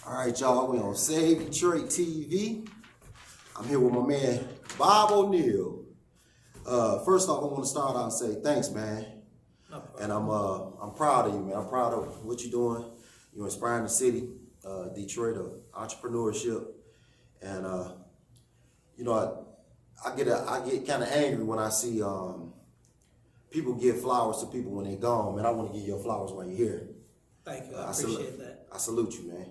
All right, y'all, we on Save Detroit TV. I'm here with my man, Bob O'Neal. First off, I want to start out and say thanks, man. And I'm proud of you, man. I'm proud of what you're doing. You're inspiring the city, Detroit, of entrepreneurship. And, you know, I get kind of angry when I see people give flowers to people when they're gone. Man, I want to give you flowers while you're here. Thank you. I appreciate that. I salute you, man.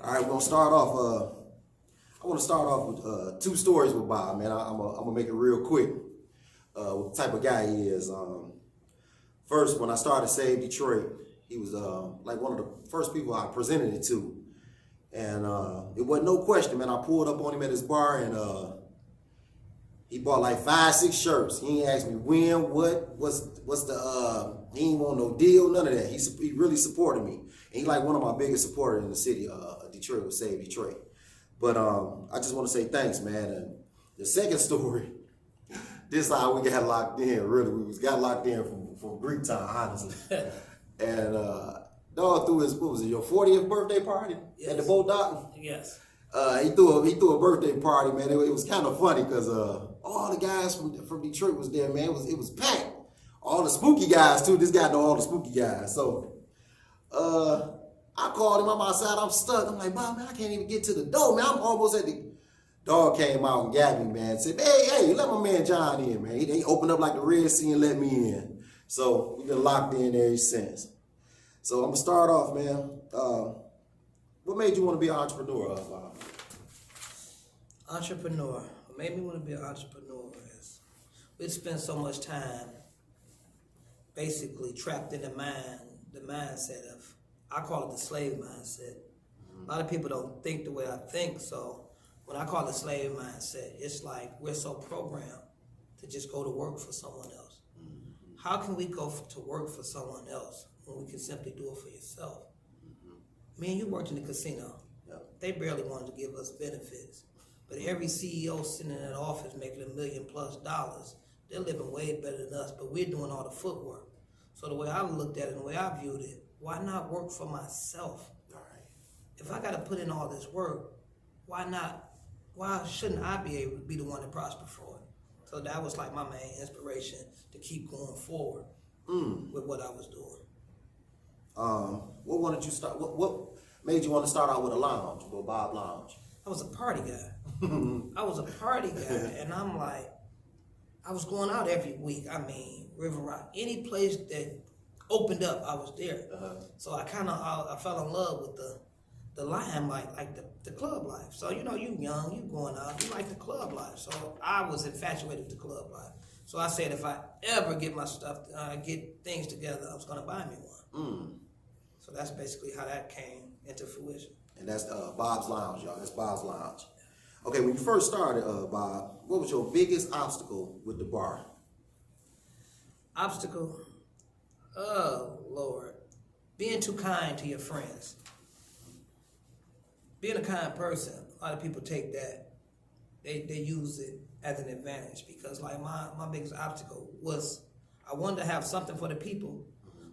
All right, we're gonna start off. I want to start off with two stories with Bob, man. I'm gonna make it real quick. What type of guy he is. First, when I started Save Detroit, he was like one of the first people I presented it to, and it wasn't no question, man. I pulled up on him at his bar, and he bought like 5-6 shirts. He ain't asked me when, what's the. He ain't want no deal, none of that. He really supported me, and he like one of my biggest supporters in the city. Detroit was Save Detroit. But I just want to say thanks, man. And the second story, this is how we got locked in. Really, we got locked in from Greek time, honestly. And dog threw his, what was it, your 40th birthday party at the Boat Dock? Yes. He threw a birthday party, man. It was kind of funny because all the guys from Detroit was there, man. It was packed. All the spooky guys too. This guy know all the spooky guys. So I called him. I'm outside. I'm stuck. I'm like, Bob, man, I can't even get to the door, man. I'm almost at the. Dog came out and got me, man. Said, hey, let my man John in, man. He opened up like the Red Sea and let me in. So we've been locked in ever since. So I'm gonna start off, man. What made you want to be an entrepreneur, Bob? Entrepreneur. What made me want to be an entrepreneur is we spend so much time basically trapped in the mindset of, I call it the slave mindset. A lot of people don't think the way I think, so when I call it slave mindset, it's like we're so programmed to just go to work for someone else. How can we go to work for someone else when we can simply do it for yourself? Me and you worked in the casino. Yep. They barely wanted to give us benefits. But every CEO sitting in that office making $1 million+ dollars, they're living way better than us, but we're doing all the footwork. So the way I looked at it and the way I viewed it, why not work for myself? All right. If I got to put in all this work, why not? Why shouldn't I be able to be the one to prosper for it? So that was like my main inspiration to keep going forward with what I was doing. What wanted you start? What made you want to start out with a lounge, with Bobz Lounge? I was a party guy. I was a party guy, and I'm like, I was going out every week. I mean, River Rock, any place that opened up, I was there. So I I fell in love with the limelight, like the club life. So, you know, you young, you going out, you like the club life. So I was infatuated with the club life. So I said, if I ever get my stuff, get things together, I was going to buy me one. So that's basically how that came into fruition. And that's Bobz Lounge, y'all. That's Bobz Lounge. Okay, when you first started, Bob, what was your biggest obstacle with the bar? Obstacle? Oh, Lord. Being too kind to your friends. Being a kind person, a lot of people take that, they use it as an advantage, because like my biggest obstacle was I wanted to have something for the people,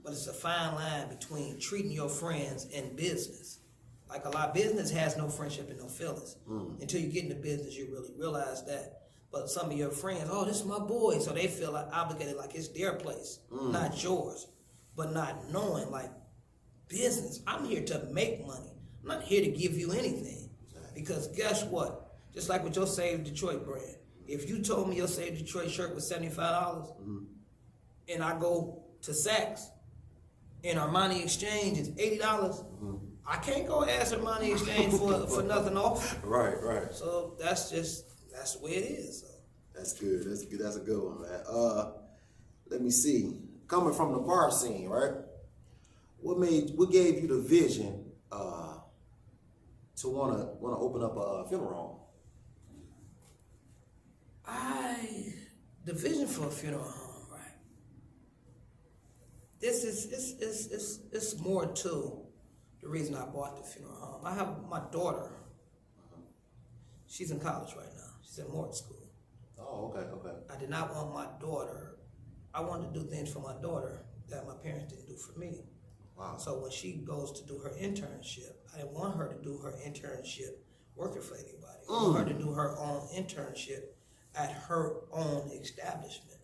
but it's a fine line between treating your friends and business. Like a lot of business has no friendship and no feelings. Until you get into business, you really realize that. But some of your friends, oh, this is my boy, so they feel like obligated, like it's their place, not yours. But not knowing, like, business, I'm here to make money. I'm not here to give you anything. Because guess what? Just like with your Save Detroit brand, if you told me your Save Detroit shirt was $75, and I go to Saks, and Armani Exchange is $80, I can't go ask Armani Exchange for nothing off. Right. So that's the way it is. So. That's good. That's a good one, man. Let me see. Coming from the bar scene, right? What gave you the vision to wanna open up a funeral home? The vision for a funeral home, right? This is it's more to the reason I bought the funeral home. I have my daughter. She's in college right now. She's in morgue school. Oh, okay. I did not want my daughter. I wanted to do things for my daughter that my parents didn't do for me. Wow. So when she goes to do her internship, I didn't want her to do her internship working for anybody. I want her to do her own internship at her own establishment.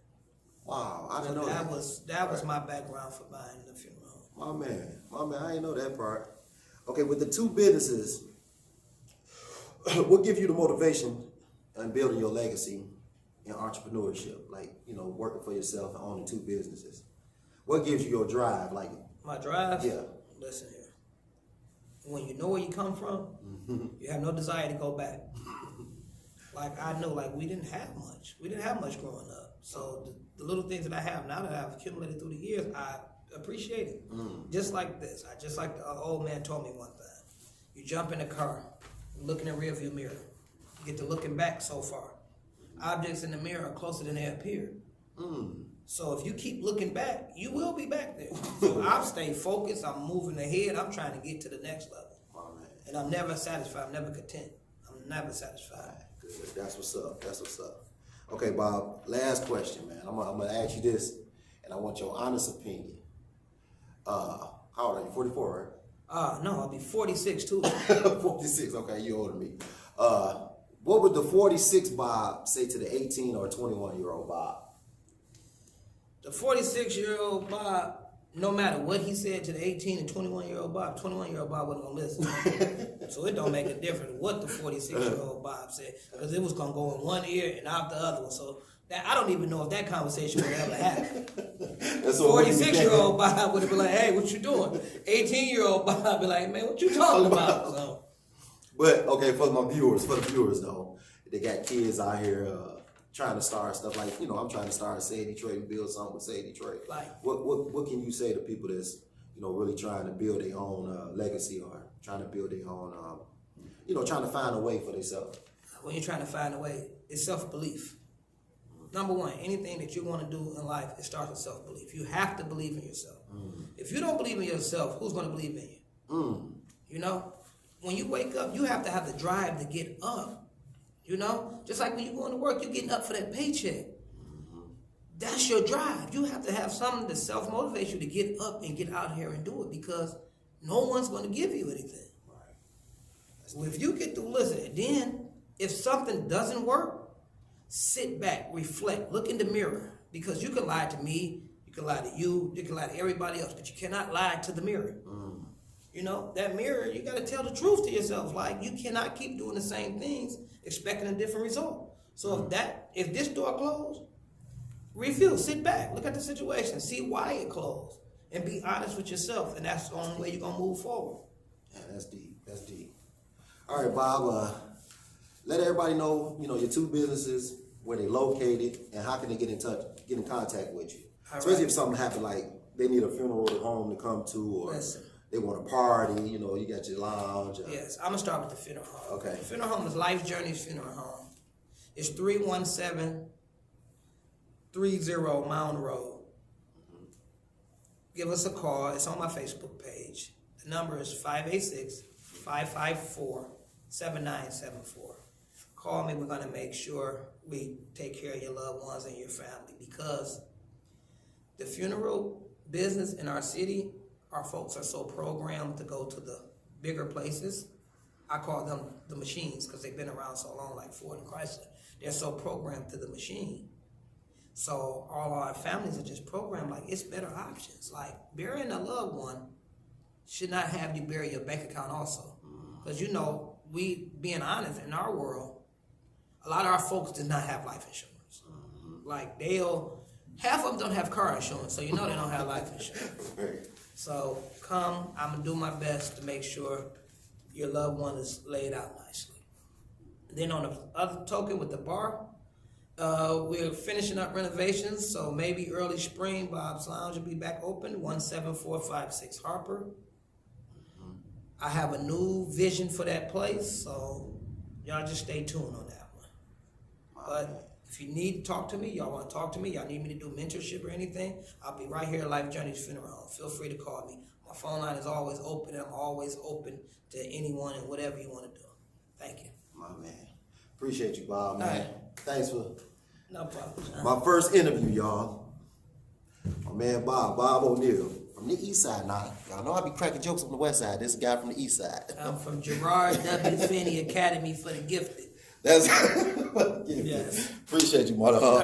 Wow, I didn't know that. That was my background for buying the funeral home. My man, I didn't know that part. Okay, with the two businesses, what gives you the motivation in building your legacy in entrepreneurship? Like, you know, working for yourself and owning two businesses. What gives you your drive? Like my drive? Yeah. Listen here. When you know where you come from, you have no desire to go back. Like I know, like we didn't have much. We didn't have much growing up. So the little things that I have now that I've accumulated through the years, I appreciate it. Just like this. Just like the old man told me one time. You jump in a car, look in the rearview mirror. You get to looking back so far. Objects in the mirror are closer than they appear. So if you keep looking back, you will be back there. So I've stayed focused. I'm moving ahead. I'm trying to get to the next level. And I'm never satisfied. I'm never content. I'm never satisfied. Good. That's what's up. That's what's up. Okay, Bob, last question, man. I'm gonna ask you this, and I want your honest opinion. How old are you? 44, right? No, I'll be 46 too. 46, okay, you older than me. What would the 46 Bob say to the 18 or 21-year-old Bob? The 46-year-old Bob, no matter what he said to the 18 and 21-year-old Bob, 21-year-old Bob wasn't gonna listen. So it don't make a difference what the 46-year-old Bob said, because it was gonna go in one ear and out the other one. So that, I don't even know if that conversation would ever happen. 46-year-old Bob would have been like, "Hey, what you doing?" 18-year-old Bob be like, "Man, what you talking about?" So. But okay, for the viewers though, they got kids out here trying to start stuff like, you know, I'm trying to start S.A.V.E. Detroit and build something with S.A.V.E. Detroit. Like, what can you say to people that's, you know, really trying to build their own legacy or trying to build their own, you know, trying to find a way for themselves? When you're trying to find a way, it's self-belief. Number one, anything that you want to do in life, it starts with self-belief. You have to believe in yourself. If you don't believe in yourself, who's going to believe in you? You know, when you wake up, you have to have the drive to get up. You know, just like when you're going to work, you're getting up for that paycheck. That's your drive. You have to have something that self-motivates you to get up and get out here and do it, because no one's going to give you anything. Well, if you get to listen, then if something doesn't work, sit back, reflect, look in the mirror, because you can lie to me, you can lie to you can lie to everybody else, but you cannot lie to the mirror. You know, that mirror, you got to tell the truth to yourself. Like, you cannot keep doing the same things expecting a different result. So if this door closed, review, sit back, look at the situation, see why it closed, and be honest with yourself, and that's the only way you're going to move forward. Yeah, that's deep. That's deep. All right, Bob, let everybody know, you know, your two businesses, where they located, and how can they get in touch, get in contact with you. Especially if something happened, like they need a funeral at home to come to, or they want a party, you know, you got your lounge. Yes, I'm going to start with the funeral home. Okay. The funeral home is Life Journeys Funeral Home. It's 31730 Mound Road. Give us a call. It's on my Facebook page. The number is 586-554-7974. Call me. We're going to make sure we take care of your loved ones and your family, because the funeral business in our city, our folks are so programmed to go to the bigger places. I call them the machines, because they've been around so long, like Ford and Chrysler. They're so programmed to the machine. So all our families are just programmed like it's better options. Like, burying a loved one should not have you bury your bank account also. Because, you know, we, being honest, in our world, a lot of our folks did not have life insurance. Like, half of them don't have car insurance, so you know they don't have life insurance. So come, I'm going to do my best to make sure your loved one is laid out nicely. Then on the other token, with the bar, we're finishing up renovations, so maybe early spring, Bobz Lounge will be back open, 17456 Harper. I have a new vision for that place, so y'all just stay tuned on that one. But if you need to talk to me, y'all want to talk to me, y'all need me to do mentorship or anything, I'll be right here at Life Journeys Funeral Home. Feel free to call me. My phone line is always open, and I'm always open to anyone and whatever you want to do. Thank you. My man. Appreciate you, Bob, man. Thanks for no problem. My first interview, y'all. My man Bob O'Neill. From the east side. Now, y'all know I be cracking jokes on the west side. This guy from the east side. I'm from Gerard W. Finney Academy for the Gifted. That's Yes. Appreciate you, mother.